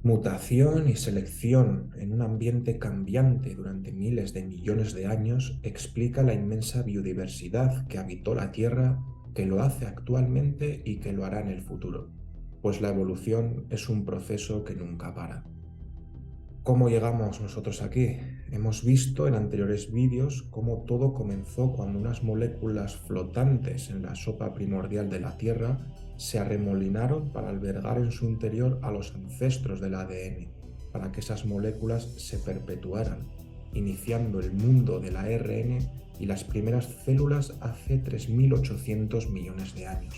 Mutación y selección en un ambiente cambiante durante miles de millones de años explica la inmensa biodiversidad que habitó la Tierra, que lo hace actualmente y que lo hará en el futuro, pues la evolución es un proceso que nunca para. ¿Cómo llegamos nosotros aquí? Hemos visto en anteriores vídeos cómo todo comenzó cuando unas moléculas flotantes en la sopa primordial de la Tierra se arremolinaron para albergar en su interior a los ancestros del ADN, para que esas moléculas se perpetuaran, iniciando el mundo del ARN y las primeras células hace 3.800 millones de años.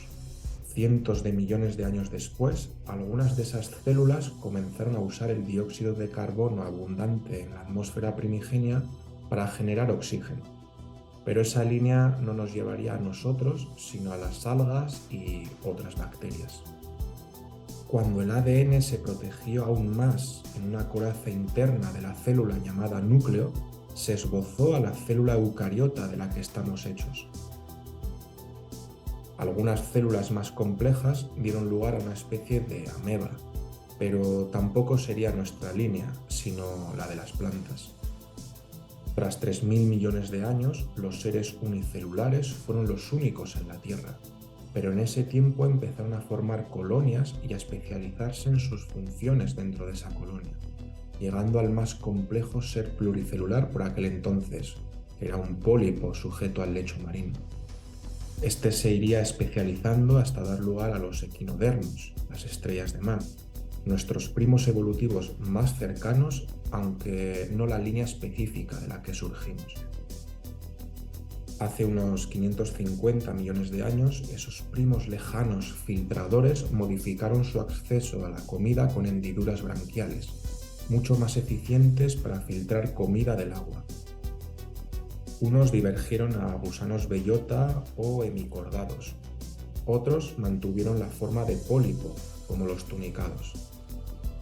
Cientos de millones de años después, algunas de esas células comenzaron a usar el dióxido de carbono abundante en la atmósfera primigenia para generar oxígeno. Pero esa línea no nos llevaría a nosotros, sino a las algas y otras bacterias. Cuando el ADN se protegió aún más en una coraza interna de la célula llamada núcleo, se esbozó a la célula eucariota de la que estamos hechos. Algunas células más complejas dieron lugar a una especie de ameba, pero tampoco sería nuestra línea, sino la de las plantas. Tras 3.000 millones de años, los seres unicelulares fueron los únicos en la Tierra, pero en ese tiempo empezaron a formar colonias y a especializarse en sus funciones dentro de esa colonia, llegando al más complejo ser pluricelular por aquel entonces, que era un pólipo sujeto al lecho marino. Este se iría especializando hasta dar lugar a los equinodermos, las estrellas de mar, nuestros primos evolutivos más cercanos, aunque no la línea específica de la que surgimos. Hace unos 550 millones de años, esos primos lejanos filtradores modificaron su acceso a la comida con hendiduras branquiales, mucho más eficientes para filtrar comida del agua. Unos divergieron a gusanos bellota o hemicordados. Otros mantuvieron la forma de pólipo, como los tunicados.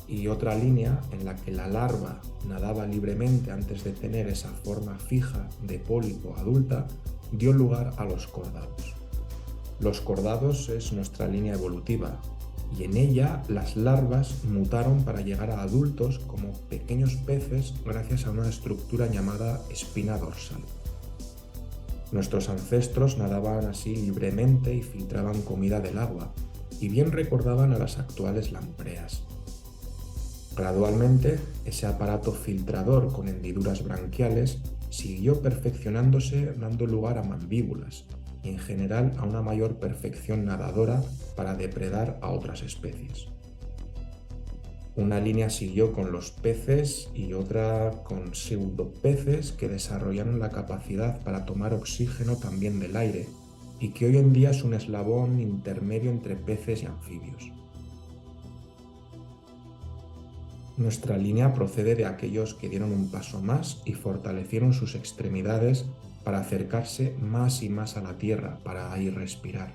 Y otra línea en la que la larva nadaba libremente antes de tener esa forma fija de pólipo adulta dio lugar a los cordados. Los cordados es nuestra línea evolutiva, y en ella las larvas mutaron para llegar a adultos como pequeños peces gracias a una estructura llamada espina dorsal. Nuestros ancestros nadaban así libremente y filtraban comida del agua, y bien recordaban a las actuales lampreas. Gradualmente, ese aparato filtrador con hendiduras branquiales siguió perfeccionándose, dando lugar a mandíbulas y en general a una mayor perfección nadadora para depredar a otras especies. Una línea siguió con los peces y otra con pseudopeces que desarrollaron la capacidad para tomar oxígeno también del aire y que hoy en día es un eslabón intermedio entre peces y anfibios. Nuestra línea procede de aquellos que dieron un paso más y fortalecieron sus extremidades para acercarse más y más a la tierra para ahí respirar.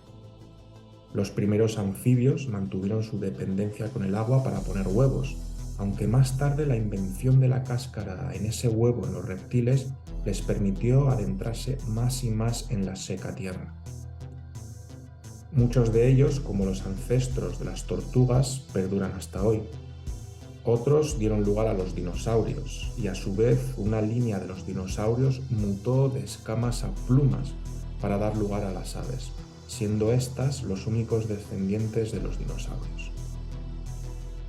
Los primeros anfibios mantuvieron su dependencia con el agua para poner huevos, aunque más tarde la invención de la cáscara en ese huevo en los reptiles les permitió adentrarse más y más en la seca tierra. Muchos de ellos, como los ancestros de las tortugas, perduran hasta hoy. Otros dieron lugar a los dinosaurios, y a su vez una línea de los dinosaurios mutó de escamas a plumas para dar lugar a las aves, siendo estas los únicos descendientes de los dinosaurios.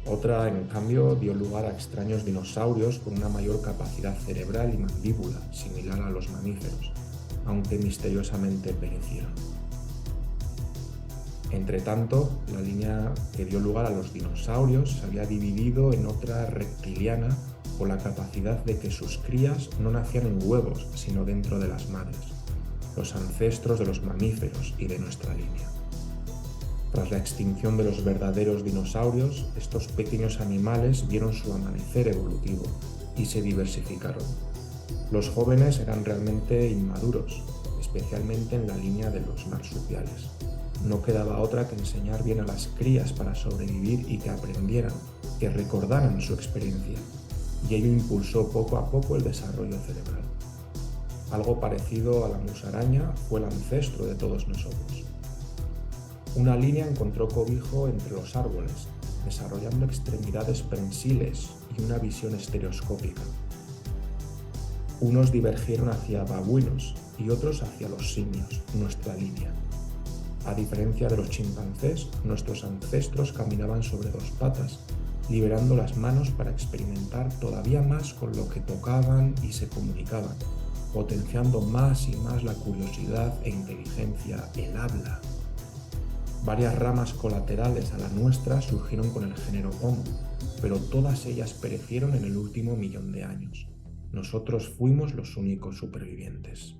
Otra, en cambio, dio lugar a extraños dinosaurios con una mayor capacidad cerebral y mandíbula, similar a los mamíferos, aunque misteriosamente perecieron. Entretanto, la línea que dio lugar a los dinosaurios se había dividido en otra reptiliana por la capacidad de que sus crías no nacían en huevos, sino dentro de las madres, los ancestros de los mamíferos y de nuestra línea. Tras la extinción de los verdaderos dinosaurios, estos pequeños animales vieron su amanecer evolutivo y se diversificaron. Los jóvenes eran realmente inmaduros, especialmente en la línea de los marsupiales. No quedaba otra que enseñar bien a las crías para sobrevivir y que aprendieran, que recordaran su experiencia, y ello impulsó poco a poco el desarrollo cerebral. Algo parecido a la musaraña fue el ancestro de todos nosotros. Una línea encontró cobijo entre los árboles, desarrollando extremidades prensiles y una visión estereoscópica. Unos divergieron hacia babuinos y otros hacia los simios, nuestra línea. A diferencia de los chimpancés, nuestros ancestros caminaban sobre dos patas, liberando las manos para experimentar todavía más con lo que tocaban y se comunicaban, potenciando más y más la curiosidad e inteligencia, el habla. Varias ramas colaterales a la nuestra surgieron con el género Homo, pero todas ellas perecieron en el último millón de años. Nosotros fuimos los únicos supervivientes.